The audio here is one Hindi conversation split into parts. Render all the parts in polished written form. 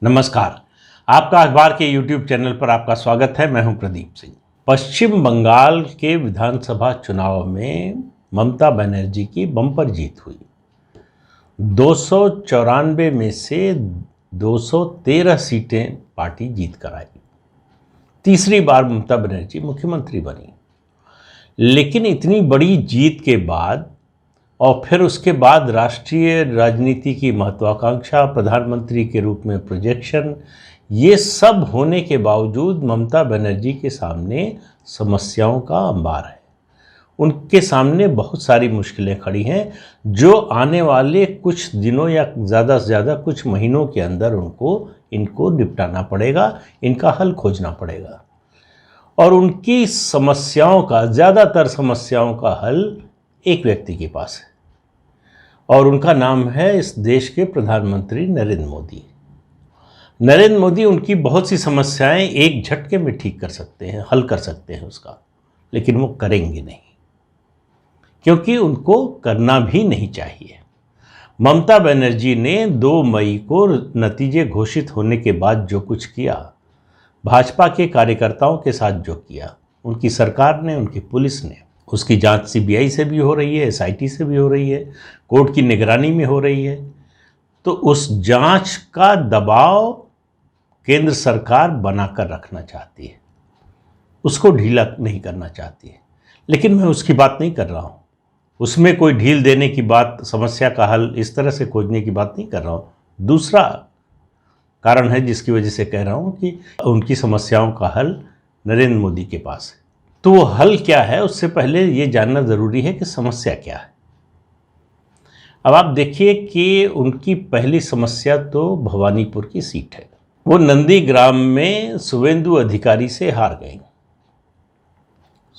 नमस्कार। आपका अखबार के YouTube चैनल पर आपका स्वागत है। मैं हूं प्रदीप सिंह। पश्चिम बंगाल के विधानसभा चुनाव में ममता बनर्जी की बम्पर जीत हुई। 294 में से 213 सीटें पार्टी जीत कर आई। तीसरी बार ममता बनर्जी मुख्यमंत्री बनी। लेकिन इतनी बड़ी जीत के बाद और फिर उसके बाद राष्ट्रीय राजनीति की महत्वाकांक्षा, प्रधानमंत्री के रूप में प्रोजेक्शन, ये सब होने के बावजूद ममता बनर्जी के सामने समस्याओं का अंबार है। उनके सामने बहुत सारी मुश्किलें खड़ी हैं जो आने वाले कुछ दिनों या ज़्यादा से ज़्यादा कुछ महीनों के अंदर इनको निपटाना पड़ेगा, इनका हल खोजना पड़ेगा। और उनकी समस्याओं का, ज़्यादातर समस्याओं का हल एक व्यक्ति के पास है और उनका नाम है इस देश के प्रधानमंत्री नरेंद्र मोदी। नरेंद्र मोदी उनकी बहुत सी समस्याएं एक झटके में ठीक कर सकते हैं, हल कर सकते हैं उसका, लेकिन वो करेंगे नहीं, क्योंकि उनको करना भी नहीं चाहिए। ममता बनर्जी ने 2 मई को नतीजे घोषित होने के बाद जो कुछ किया, भाजपा के कार्यकर्ताओं के साथ जो किया, उनकी सरकार ने, उनकी पुलिस ने, उसकी जांच सीबीआई से भी हो रही है, एसआईटी से भी हो रही है, कोर्ट की निगरानी में हो रही है। तो उस जांच का दबाव केंद्र सरकार बनाकर रखना चाहती है, उसको ढीला नहीं करना चाहती है। लेकिन मैं उसकी बात नहीं कर रहा हूँ, उसमें कोई ढील देने की बात, समस्या का हल इस तरह से खोजने की बात नहीं कर रहा हूँ। दूसरा कारण है जिसकी वजह से कह रहा हूँ कि उनकी समस्याओं का हल नरेंद्र मोदी के पास है। तो वो हल क्या है, उससे पहले ये जानना ज़रूरी है कि समस्या क्या है। अब आप देखिए कि उनकी पहली समस्या तो भवानीपुर की सीट है। वो नंदीग्राम में शुवेंदु अधिकारी से हार गई।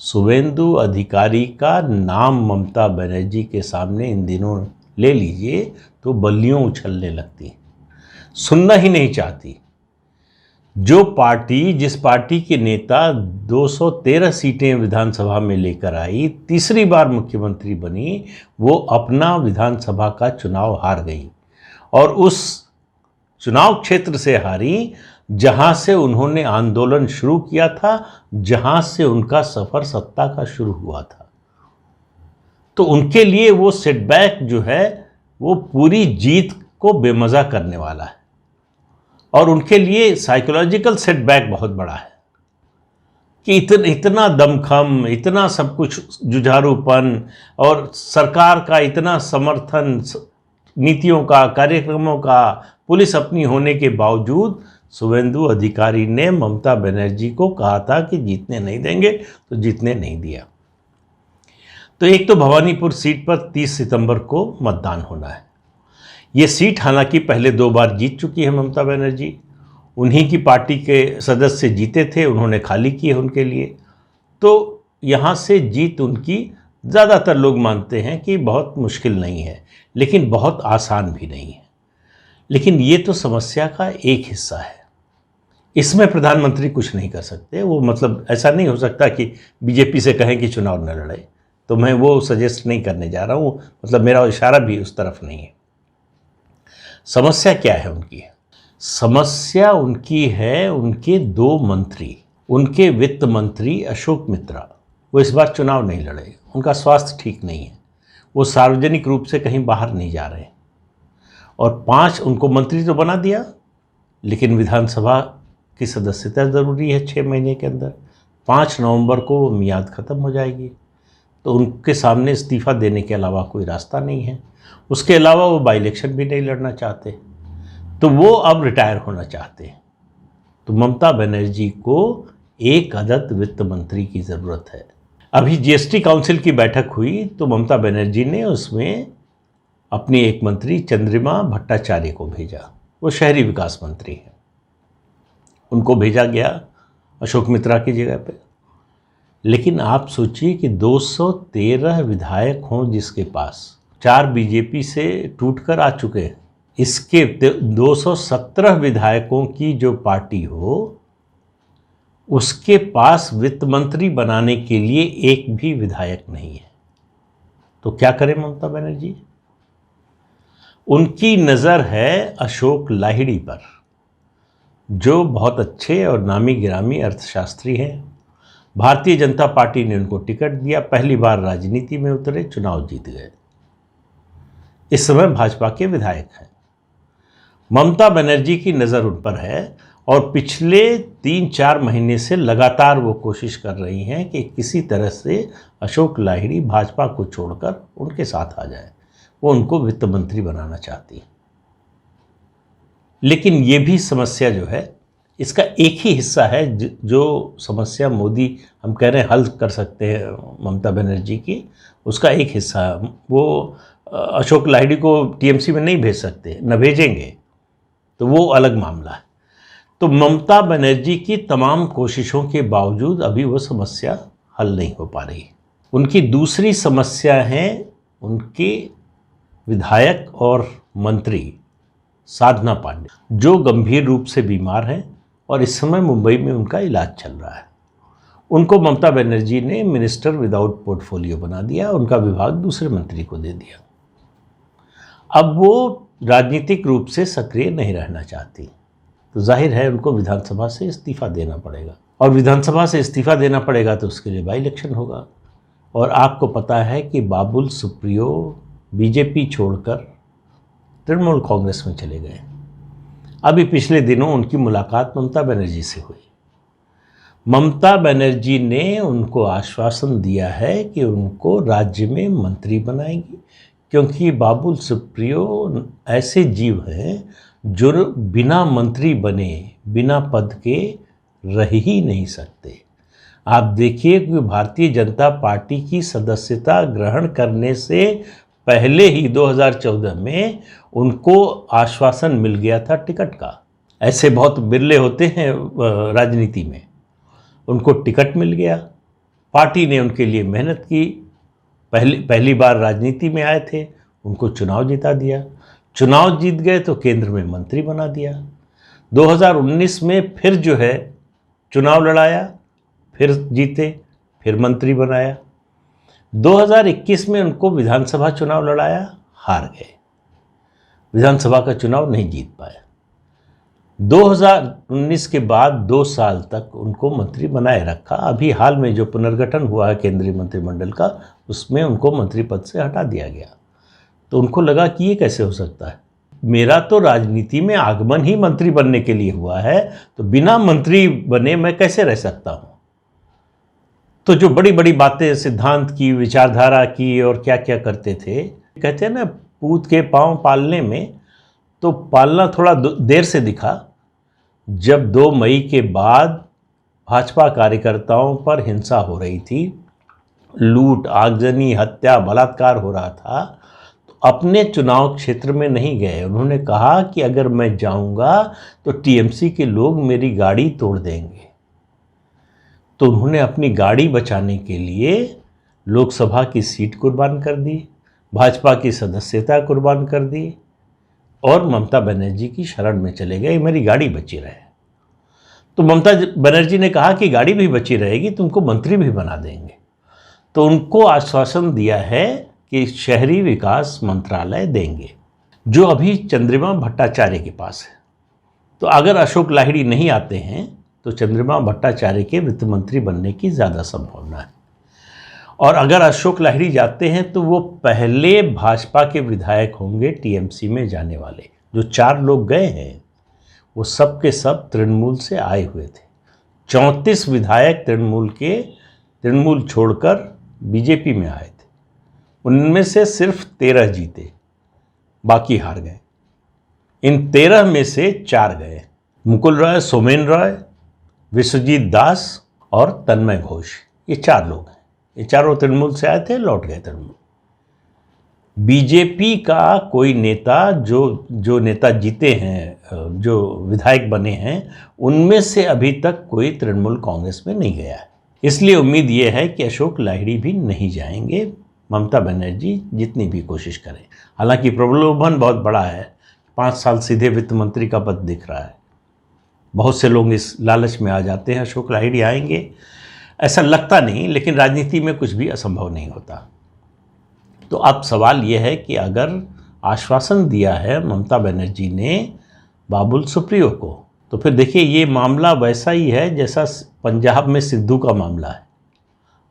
शुवेंदु अधिकारी का नाम ममता बनर्जी के सामने इन दिनों ले लीजिए तो बल्लियों उछलने लगती, सुनना ही नहीं चाहती। जिस पार्टी के नेता 213 सीटें विधानसभा में लेकर आई, तीसरी बार मुख्यमंत्री बनी, वो अपना विधानसभा का चुनाव हार गई। और उस चुनाव क्षेत्र से हारी जहां से उन्होंने आंदोलन शुरू किया था, जहां से उनका सफर सत्ता का शुरू हुआ था। तो उनके लिए वो सेटबैक जो है वो पूरी जीत को बेमज़ा करने वाला है। और उनके लिए साइकोलॉजिकल सेटबैक बहुत बड़ा है कि इतना दमखम, इतना सब कुछ जुझारूपन और सरकार का इतना समर्थन, नीतियों का, कार्यक्रमों का, पुलिस अपनी होने के बावजूद शुवेंदु अधिकारी ने ममता बनर्जी को कहा था कि जीतने नहीं देंगे, तो जीतने नहीं दिया। तो एक तो भवानीपुर सीट पर 30 सितंबर को मतदान होना है। ये सीट हालांकि पहले 2 बार जीत चुकी है ममता बनर्जी, उन्हीं की पार्टी के सदस्य जीते थे, उन्होंने खाली किए उनके लिए। तो यहाँ से जीत उनकी ज़्यादातर लोग मानते हैं कि बहुत मुश्किल नहीं है, लेकिन बहुत आसान भी नहीं है। लेकिन ये तो समस्या का एक हिस्सा है, इसमें प्रधानमंत्री कुछ नहीं कर सकते। वो मतलब ऐसा नहीं हो सकता कि बीजेपी से कहें कि चुनाव न लड़े, तो मैं वो सजेस्ट नहीं करने जा रहा हूँ, मतलब मेरा इशारा भी उस तरफ नहीं है। समस्या क्या है उनकी? समस्या उनकी है उनके 2 मंत्री, उनके वित्त मंत्री अशोक मित्रा, वो इस बार चुनाव नहीं लड़े। उनका स्वास्थ्य ठीक नहीं है, वो सार्वजनिक रूप से कहीं बाहर नहीं जा रहे। और 5 उनको मंत्री तो बना दिया, लेकिन विधानसभा की सदस्यता ज़रूरी है 6 महीने के अंदर। 5 नवंबर को वो मियाद ख़त्म हो जाएगी, तो उनके सामने इस्तीफ़ा देने के अलावा कोई रास्ता नहीं है। उसके अलावा वो बाई इलेक्शन भी नहीं लड़ना चाहते, तो वो अब रिटायर होना चाहते हैं। तो ममता बनर्जी को एक अदद वित्त मंत्री की ज़रूरत है। अभी जीएसटी काउंसिल की बैठक हुई तो ममता बनर्जी ने उसमें अपनी एक मंत्री चंद्रिमा भट्टाचार्य को भेजा, वो शहरी विकास मंत्री हैं, उनको भेजा गया अशोक मित्रा की जगह पे। लेकिन आप सोचिए कि 213 विधायक हों जिसके पास, 4 बीजेपी से टूटकर आ चुके हैं, इसके 217 विधायकों की जो पार्टी हो, उसके पास वित्त मंत्री बनाने के लिए एक भी विधायक नहीं है। तो क्या करें ममता बनर्जी? उनकी नज़र है अशोक लाहिड़ी पर। जो बहुत अच्छे और नामी गिरामी अर्थशास्त्री हैं। भारतीय जनता पार्टी ने उनको टिकट दिया, पहली बार राजनीति में उतरे, चुनाव जीत गए। इस समय भाजपा के विधायक हैं। ममता बनर्जी की नज़र उन पर है और पिछले 3-4 महीने से लगातार वो कोशिश कर रही हैं कि किसी तरह से अशोक लाहिड़ी भाजपा को छोड़कर उनके साथ आ जाए। वो उनको वित्त मंत्री बनाना चाहती हैं। लेकिन ये भी समस्या जो है, इसका एक ही हिस्सा है जो समस्या मोदी हम कह रहे हैं हल कर सकते हैं ममता बनर्जी की, उसका एक हिस्सा है। वो अशोक लाहिड़ी को टीएमसी में नहीं भेज सकते, न भेजेंगे, तो वो अलग मामला है। तो ममता बनर्जी की तमाम कोशिशों के बावजूद अभी वो समस्या हल नहीं हो पा रही। उनकी दूसरी समस्या है उनके विधायक और मंत्री साधना पांडे, जो गंभीर रूप से बीमार हैं और इस समय मुंबई में उनका इलाज चल रहा है। उनको ममता बनर्जी ने मिनिस्टर विदाउट पोर्टफोलियो बना दिया, उनका विभाग दूसरे मंत्री को दे दिया। अब वो राजनीतिक रूप से सक्रिय नहीं रहना चाहती, तो जाहिर है उनको विधानसभा से इस्तीफा देना पड़ेगा, और विधानसभा से इस्तीफा देना पड़ेगा तो उसके लिए बाई इलेक्शन होगा। और आपको पता है कि बाबुल सुप्रियो बीजेपी छोड़कर तृणमूल कांग्रेस में चले गए। अभी पिछले दिनों उनकी मुलाकात ममता बनर्जी से हुई। ममता बनर्जी ने उनको आश्वासन दिया है कि उनको राज्य में मंत्री बनाएंगी, क्योंकि बाबुल सुप्रियो ऐसे जीव हैं जो बिना मंत्री बने, बिना पद के रह ही नहीं सकते। आप देखिए कि भारतीय जनता पार्टी की सदस्यता ग्रहण करने से पहले ही 2014 में उनको आश्वासन मिल गया था टिकट का। ऐसे बहुत बिरले होते हैं राजनीति में। उनको टिकट मिल गया, पार्टी ने उनके लिए मेहनत की, पहली बार राजनीति में आए थे, उनको चुनाव जिता दिया, चुनाव जीत गए तो केंद्र में मंत्री बना दिया। 2019 में फिर जो है चुनाव लड़ाया, फिर जीते, फिर मंत्री बनाया। 2021 में उनको विधानसभा चुनाव लड़ाया, हार गए, विधानसभा का चुनाव नहीं जीत पाए। 2019 के बाद 2 साल तक उनको मंत्री बनाए रखा। अभी हाल में जो पुनर्गठन हुआ है केंद्रीय मंत्रिमंडल का, उसमें उनको मंत्री पद से हटा दिया गया। तो उनको लगा कि ये कैसे हो सकता है, मेरा तो राजनीति में आगमन ही मंत्री बनने के लिए हुआ है, तो बिना मंत्री बने मैं कैसे रह सकता हूँ। तो जो बड़ी बड़ी बातें सिद्धांत की, विचारधारा की और क्या क्या करते थे, कहते हैं ना पूत के पांव पालने में, तो पालना थोड़ा देर से दिखा जब 2 मई के बाद भाजपा कार्यकर्ताओं पर हिंसा हो रही थी, लूट, आगजनी, हत्या, बलात्कार हो रहा था, तो अपने चुनाव क्षेत्र में नहीं गए। उन्होंने कहा कि अगर मैं जाऊंगा तो टीएमसी के लोग मेरी गाड़ी तोड़ देंगे। तो उन्होंने अपनी गाड़ी बचाने के लिए लोकसभा की सीट कुर्बान कर दी, भाजपा की सदस्यता कुर्बान कर दी और ममता बनर्जी की शरण में चले गए, मेरी गाड़ी बची रहे। तो ममता बनर्जी ने कहा कि गाड़ी भी बची रहेगी, तुमको मंत्री भी बना देंगे। तो उनको आश्वासन दिया है कि शहरी विकास मंत्रालय देंगे, जो अभी चंद्रिमा भट्टाचार्य के पास है। तो अगर अशोक लाहिड़ी नहीं आते हैं तो चंद्रिमा भट्टाचार्य के वित्त मंत्री बनने की ज़्यादा संभावना है। और अगर अशोक लाहिड़ी जाते हैं तो वो पहले भाजपा के विधायक होंगे टीएमसी में जाने वाले। जो 4 लोग गए हैं वो सब के सब तृणमूल से आए हुए थे। 34 विधायक तृणमूल छोड़कर बीजेपी में आए थे। उनमें से सिर्फ 13 जीते, बाकी हार गए। इन 13 में से 4 गए, मुकुल रॉय, सोमेन रॉय, विश्वजीत दास और तन्मय घोष। ये 4 लोग हैं। ये चारों तृणमूल से आए थे, लौट गए तृणमूल। बीजेपी का कोई नेता जो नेता जीते हैं, जो विधायक बने हैं, उनमें से अभी तक कोई तृणमूल कांग्रेस में नहीं गया है। इसलिए उम्मीद ये है कि अशोक लाहिड़ी भी नहीं जाएंगे, ममता बनर्जी जितनी भी कोशिश करें। हालांकि प्रलोभन बहुत बड़ा है, 5 साल सीधे वित्त मंत्री का पद दिख रहा है। बहुत से लोग इस लालच में आ जाते हैं अशोक लाहिड़ी आएंगे, ऐसा लगता नहीं, लेकिन राजनीति में कुछ भी असंभव नहीं होता। तो अब सवाल यह है कि अगर आश्वासन दिया है ममता बनर्जी ने बाबुल सुप्रियो को, तो फिर देखिए ये मामला वैसा ही है जैसा पंजाब में सिद्धू का मामला है।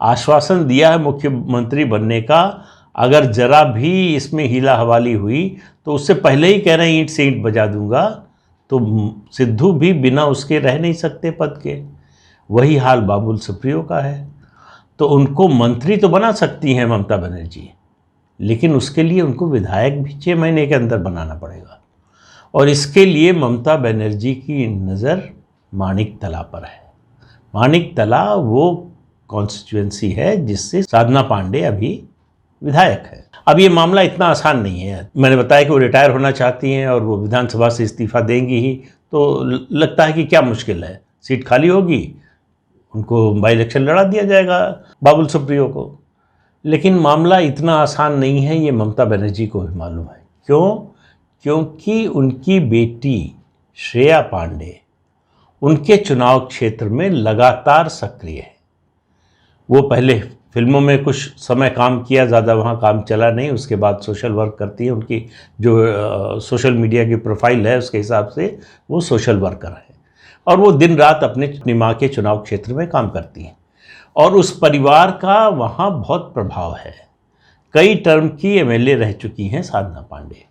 आश्वासन दिया है मुख्यमंत्री बनने का, अगर जरा भी इसमें हीला हवाली हुई तो उससे पहले ही कह रहे हैं ईंट से ईंट बजा दूंगा, तो सिद्धू भी बिना उसके रह नहीं सकते पद के। वही हाल बाबुल सुप्रियो का है। तो उनको मंत्री तो बना सकती हैं ममता बनर्जी, लेकिन उसके लिए उनको विधायक भी 6 महीने के अंदर बनाना पड़ेगा। और इसके लिए ममता बनर्जी की नज़र माणिक तला पर है। माणिक तला वो कॉन्स्टिट्यूएंसी है जिससे साधना पांडे अभी विधायक है। अब ये मामला इतना आसान नहीं है। मैंने बताया कि वो रिटायर होना चाहती हैं और वो विधानसभा से इस्तीफा देंगी ही, तो लगता है कि क्या मुश्किल है, सीट खाली होगी, उनको बाई इलेक्शन लड़ा दिया जाएगा बाबुल सुप्रियो को। लेकिन मामला इतना आसान नहीं है, ये ममता बनर्जी को भी मालूम है। क्यों? क्योंकि उनकी बेटी श्रेया पांडे उनके चुनाव क्षेत्र में लगातार सक्रिय है। वो पहले फिल्मों में कुछ समय काम किया, ज़्यादा वहाँ काम चला नहीं, उसके बाद सोशल वर्क करती है। उनकी जो सोशल मीडिया की प्रोफाइल है उसके हिसाब से वो सोशल वर्कर है, और वो दिन रात अपनी माँ के चुनाव क्षेत्र में काम करती हैं। और उस परिवार का वहाँ बहुत प्रभाव है। कई टर्म की एमएलए रह चुकी हैं साधना पांडे।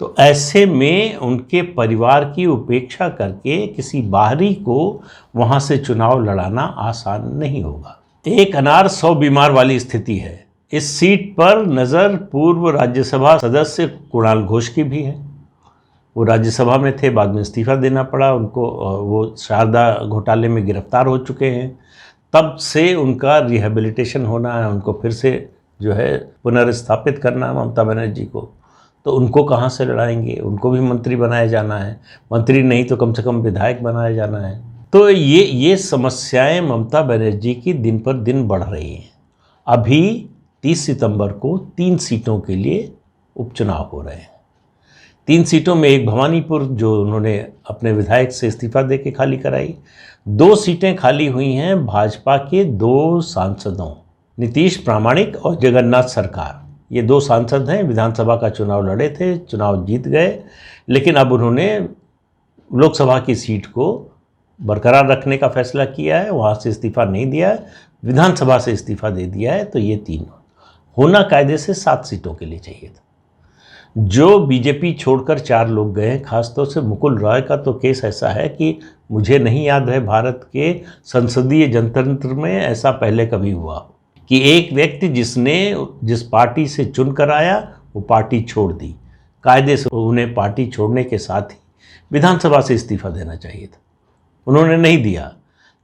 तो ऐसे में उनके परिवार की उपेक्षा करके किसी बाहरी को वहाँ से चुनाव लड़ाना आसान नहीं होगा। एक अनार 100 बीमार वाली स्थिति है। इस सीट पर नज़र पूर्व राज्यसभा सदस्य कुणाल घोष की भी है। वो राज्यसभा में थे, बाद में इस्तीफा देना पड़ा उनको। वो शारदा घोटाले में गिरफ्तार हो चुके हैं, तब से उनका रिहेबिलिटेशन होना है, उनको फिर से जो है पुनर्स्थापित करना है ममता बनर्जी को। तो उनको कहाँ से लड़ाएंगे? उनको भी मंत्री बनाया जाना है, मंत्री नहीं तो कम से कम विधायक बनाया जाना है। तो ये समस्याएं ममता बनर्जी की दिन पर दिन बढ़ रही हैं। अभी 30 सितंबर को 3 सीटों के लिए उपचुनाव हो रहे हैं। 3 सीटों में एक भवानीपुर जो उन्होंने अपने विधायक से इस्तीफा दे के खाली कराई। 2 सीटें खाली हुई हैं भाजपा के 2 सांसदों, नीतीश प्रामाणिक और जगन्नाथ सरकार। ये 2 सांसद हैं, विधानसभा का चुनाव लड़े थे, चुनाव जीत गए, लेकिन अब उन्होंने लोकसभा की सीट को बरकरार रखने का फैसला किया है, वहाँ से इस्तीफा नहीं दिया है, विधानसभा से इस्तीफा दे दिया है। तो ये 3 होना कायदे से 7 सीटों के लिए चाहिए था। जो बीजेपी छोड़कर 4 लोग गए, खासतौर से मुकुल रॉय का तो केस ऐसा है कि मुझे नहीं याद है भारत के संसदीय जनतंत्र में ऐसा पहले कभी हुआ कि एक व्यक्ति जिस पार्टी से चुन कर आया वो पार्टी छोड़ दी। कायदे से उन्हें पार्टी छोड़ने के साथ ही विधानसभा से इस्तीफा देना चाहिए था, उन्होंने नहीं दिया।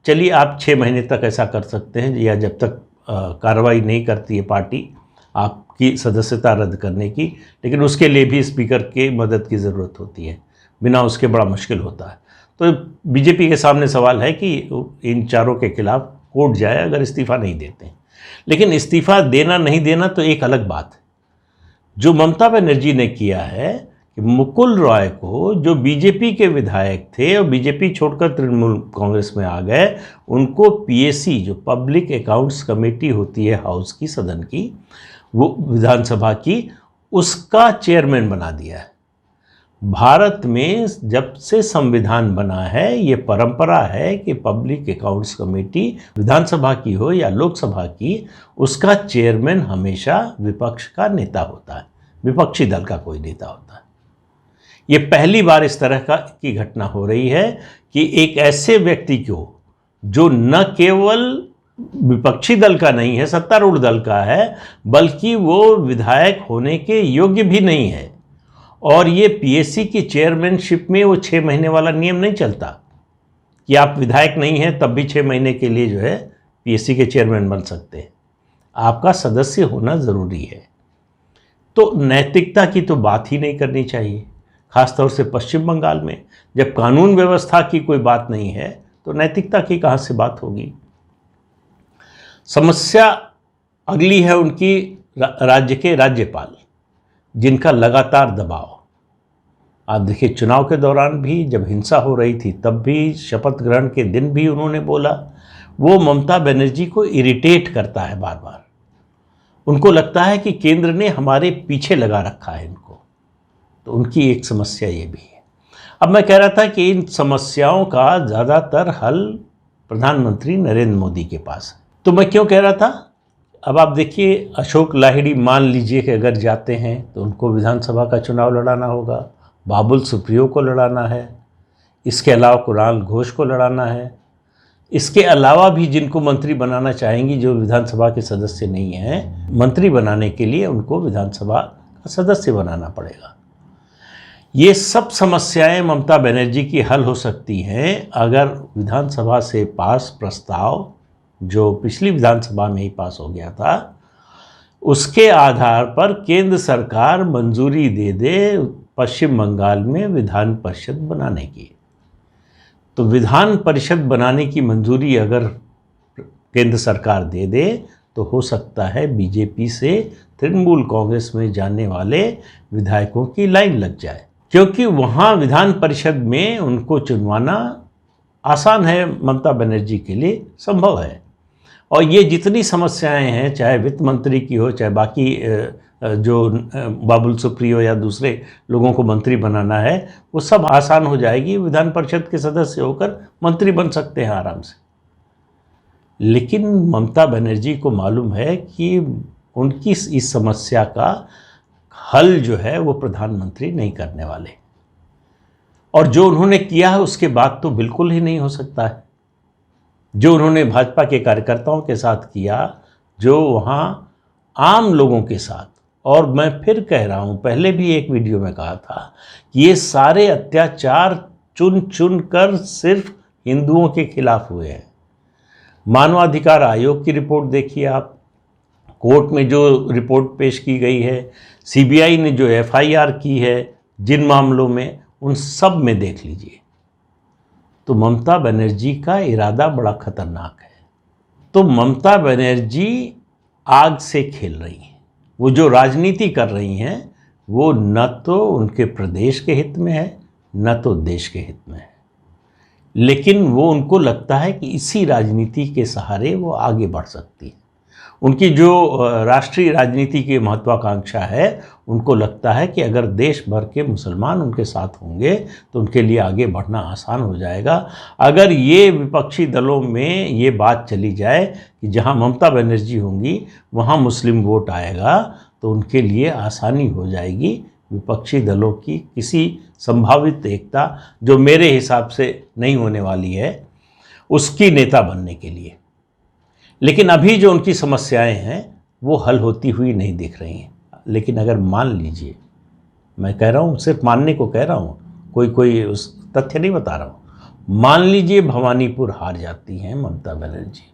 चलिए आप 6 महीने तक ऐसा कर सकते हैं, या जब तक कार्रवाई नहीं करती है पार्टी आपकी सदस्यता रद्द करने की, लेकिन उसके लिए भी स्पीकर के मदद की ज़रूरत होती है, बिना उसके बड़ा मुश्किल होता है। तो बीजेपी के सामने सवाल है कि इन 4 के खिलाफ कोर्ट जाए अगर इस्तीफा नहीं देते हैं। लेकिन इस्तीफा देना नहीं देना तो एक अलग बात है। जो ममता बनर्जी ने किया है कि मुकुल रॉय को, जो बीजेपी के विधायक थे और बीजेपी छोड़कर तृणमूल कांग्रेस में आ गए, उनको पीएसी जो पब्लिक अकाउंट्स कमेटी होती है हाउस की, सदन की, वो विधानसभा की, उसका चेयरमैन बना दिया है। भारत में जब से संविधान बना है ये परंपरा है कि पब्लिक अकाउंट्स कमेटी विधानसभा की हो या लोकसभा की, उसका चेयरमैन हमेशा विपक्ष का नेता होता है, विपक्षी दल का कोई नेता होता है। ये पहली बार इस तरह की घटना हो रही है कि एक ऐसे व्यक्ति को जो न केवल विपक्षी दल का नहीं है, सत्तारूढ़ दल का है, बल्कि वो विधायक होने के योग्य भी नहीं है। और ये पीएससी की चेयरमैनशिप में वो 6 महीने वाला नियम नहीं चलता कि आप विधायक नहीं हैं तब भी 6 महीने के लिए जो है पीएससी के चेयरमैन बन सकते हैं। आपका सदस्य होना ज़रूरी है। तो नैतिकता की तो बात ही नहीं करनी चाहिए, खासतौर से पश्चिम बंगाल में जब कानून व्यवस्था की कोई बात नहीं है तो नैतिकता की कहाँ से बात होगी। समस्या अगली है उनकी राज्य के राज्यपाल, जिनका लगातार दबाव। आप देखिए चुनाव के दौरान भी जब हिंसा हो रही थी तब भी, शपथ ग्रहण के दिन भी उन्होंने बोला, वो ममता बनर्जी को इरिटेट करता है बार बार। उनको लगता है कि केंद्र ने हमारे पीछे लगा रखा है इनको। तो उनकी एक समस्या ये भी है। अब मैं कह रहा था कि इन समस्याओं का ज़्यादातर हल प्रधानमंत्री नरेंद्र मोदी के पास है। तो मैं क्यों कह रहा था, अब आप देखिए, अशोक लाहिड़ी मान लीजिए कि अगर जाते हैं तो उनको विधानसभा का चुनाव लड़ाना होगा, बाबुल सुप्रियो को लड़ाना है, इसके अलावा कुणाल घोष को लड़ाना है, इसके अलावा भी जिनको मंत्री बनाना चाहेंगी जो विधानसभा के सदस्य नहीं हैं, मंत्री बनाने के लिए उनको विधानसभा का सदस्य बनाना पड़ेगा। ये सब समस्याएं ममता बनर्जी की हल हो सकती हैं अगर विधानसभा से पास प्रस्ताव, जो पिछली विधानसभा में ही पास हो गया था, उसके आधार पर केंद्र सरकार मंजूरी दे दे पश्चिम बंगाल में विधान परिषद बनाने की। तो विधान परिषद बनाने की मंजूरी अगर केंद्र सरकार दे दे तो हो सकता है बीजेपी से तृणमूल कांग्रेस में जाने वाले विधायकों की लाइन लग जाए, क्योंकि वहाँ विधान परिषद में उनको चुनवाना आसान है, ममता बनर्जी के लिए संभव है। और ये जितनी समस्याएं हैं, चाहे वित्त मंत्री की हो, चाहे बाकी जो बाबुल सुप्रियो या दूसरे लोगों को मंत्री बनाना है, वो सब आसान हो जाएगी। विधान परिषद के सदस्य होकर मंत्री बन सकते हैं आराम से। लेकिन ममता बनर्जी को मालूम है कि उनकी इस समस्या का हल जो है वो प्रधानमंत्री नहीं करने वाले, और जो उन्होंने किया है उसके बाद तो बिल्कुल ही नहीं हो सकता है। जो उन्होंने भाजपा के कार्यकर्ताओं के साथ किया, जो वहाँ आम लोगों के साथ, और मैं फिर कह रहा हूँ, पहले भी एक वीडियो में कहा था कि ये सारे अत्याचार चुन चुन कर सिर्फ हिंदुओं के खिलाफ हुए हैं। मानवाधिकार आयोग की रिपोर्ट देखिए आप, कोर्ट में जो रिपोर्ट पेश की गई है, सीबीआई ने जो एफआईआर की है जिन मामलों में, उन सब में देख लीजिए। तो ममता बनर्जी का इरादा बड़ा खतरनाक है। तो ममता बनर्जी आग से खेल रही हैं। वो जो राजनीति कर रही हैं वो न तो उनके प्रदेश के हित में है, न तो देश के हित में है। लेकिन वो, उनको लगता है कि इसी राजनीति के सहारे वो आगे बढ़ सकती है। उनकी जो राष्ट्रीय राजनीति की महत्वाकांक्षा है, उनको लगता है कि अगर देश भर के मुसलमान उनके साथ होंगे तो उनके लिए आगे बढ़ना आसान हो जाएगा। अगर ये विपक्षी दलों में ये बात चली जाए कि जहां ममता बनर्जी होंगी वहां मुस्लिम वोट आएगा, तो उनके लिए आसानी हो जाएगी विपक्षी दलों की किसी संभावित एकता, जो मेरे हिसाब से नहीं होने वाली है, उसकी नेता बनने के लिए। लेकिन अभी जो उनकी समस्याएं हैं वो हल होती हुई नहीं दिख रही हैं। लेकिन अगर मान लीजिए, मैं कह रहा हूँ, सिर्फ मानने को कह रहा हूँ, कोई उस तथ्य नहीं बता रहा हूँ, मान लीजिए भवानीपुर हार जाती हैं ममता बनर्जी,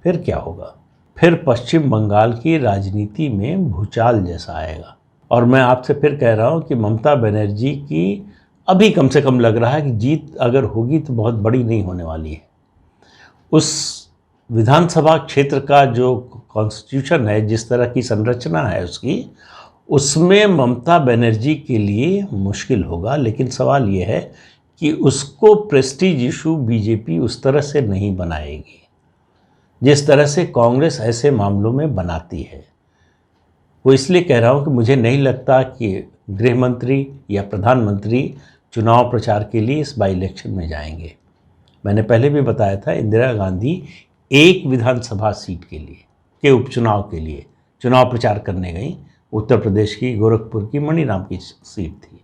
फिर क्या होगा? फिर पश्चिम बंगाल की राजनीति में भूचाल जैसा आएगा। और मैं आपसे फिर कह रहा हूँ कि ममता बनर्जी की अभी कम से कम लग रहा है कि जीत अगर होगी तो बहुत बड़ी नहीं होने वाली है। उस विधानसभा क्षेत्र का जो कॉन्स्टिट्यूशन है, जिस तरह की संरचना है उसकी, उसमें ममता बनर्जी के लिए मुश्किल होगा। लेकिन सवाल ये है कि उसको प्रेस्टीज इशू बीजेपी उस तरह से नहीं बनाएगी जिस तरह से कांग्रेस ऐसे मामलों में बनाती है। वो इसलिए कह रहा हूँ कि मुझे नहीं लगता कि गृह मंत्री या प्रधानमंत्री चुनाव प्रचार के लिए इस बाई इलेक्शन में जाएंगे। मैंने पहले भी बताया था, इंदिरा गांधी एक विधानसभा सीट के लिए, के उपचुनाव के लिए चुनाव प्रचार करने गई। उत्तर प्रदेश की गोरखपुर की मणिराम की सीट थी।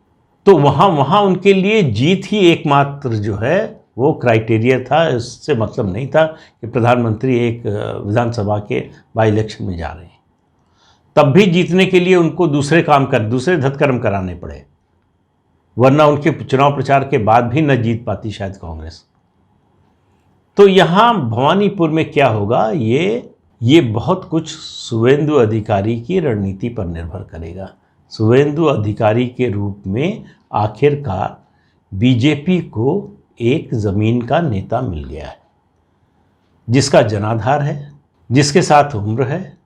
तो वहाँ उनके लिए जीत ही एकमात्र जो है वो क्राइटेरिया था। इससे मतलब नहीं था कि प्रधानमंत्री एक विधानसभा के बाई इलेक्शन में जा रहे हैं। तब भी जीतने के लिए उनको दूसरे धत्कर्म कराने पड़े, वरना उनके चुनाव प्रचार के बाद भी न जीत पाती शायद कांग्रेस। तो यहाँ भवानीपुर में क्या होगा, ये बहुत कुछ शुवेंदु अधिकारी की रणनीति पर निर्भर करेगा। शुवेंदु अधिकारी के रूप में आखिरकार बीजेपी को एक ज़मीन का नेता मिल गया है, जिसका जनाधार है, जिसके साथ उम्र है,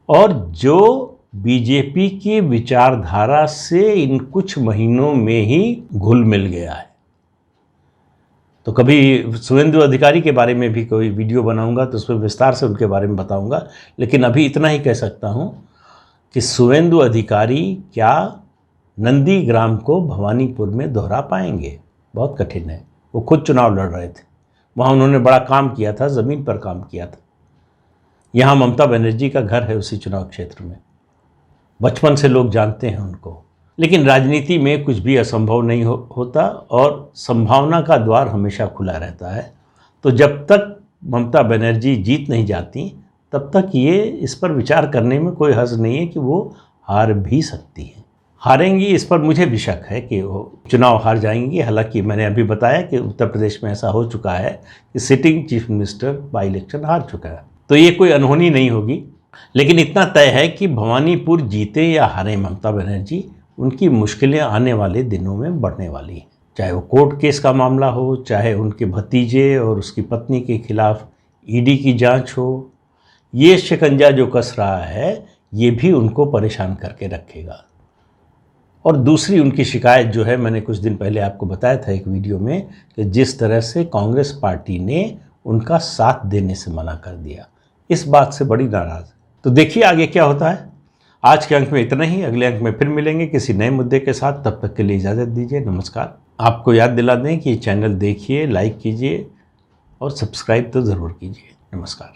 और जो बीजेपी की विचारधारा से इन कुछ महीनों में ही घुल मिल गया है। तो कभी शुवेंदु अधिकारी के बारे में भी कोई वीडियो बनाऊंगा तो उसमें विस्तार से उनके बारे में बताऊंगा। लेकिन अभी इतना ही कह सकता हूं कि शुवेंदु अधिकारी क्या नंदीग्राम को भवानीपुर में दोहरा पाएंगे? बहुत कठिन है। वो खुद चुनाव लड़ रहे थे, वहाँ उन्होंने बड़ा काम किया था, ज़मीन पर काम किया था। यहाँ ममता बनर्जी का घर है उसी चुनाव क्षेत्र में, बचपन से लोग जानते हैं उनको। लेकिन राजनीति में कुछ भी असंभव नहीं होता और संभावना का द्वार हमेशा खुला रहता है। तो जब तक ममता बनर्जी जीत नहीं जाती तब तक ये इस पर विचार करने में कोई हर्ज नहीं है कि वो हार भी सकती हैं। हारेंगी इस पर मुझे भी शक है कि वो चुनाव हार जाएंगी। हालांकि मैंने अभी बताया कि उत्तर प्रदेश में ऐसा हो चुका है कि sitting chief minister by election हार चुका है, तो ये कोई अनहोनी नहीं होगी। लेकिन इतना तय है कि भवानीपुर जीते या हारे ममता बनर्जी, उनकी मुश्किलें आने वाले दिनों में बढ़ने वाली हैं। चाहे वो कोर्ट केस का मामला हो, चाहे उनके भतीजे और उसकी पत्नी के खिलाफ ईडी की जांच हो, ये शिकंजा जो कस रहा है ये भी उनको परेशान करके रखेगा। और दूसरी उनकी शिकायत जो है, मैंने कुछ दिन पहले आपको बताया था एक वीडियो में, कि जिस तरह से कांग्रेस पार्टी ने उनका साथ देने से मना कर दिया, इस बात से बड़ी नाराज़। तो देखिए आगे क्या होता है। आज के अंक में इतना ही, अगले अंक में फिर मिलेंगे किसी नए मुद्दे के साथ। तब तक के लिए इजाज़त दीजिए, नमस्कार। आपको याद दिला दें कि ये चैनल देखिए, लाइक कीजिए और सब्सक्राइब तो ज़रूर कीजिए। नमस्कार।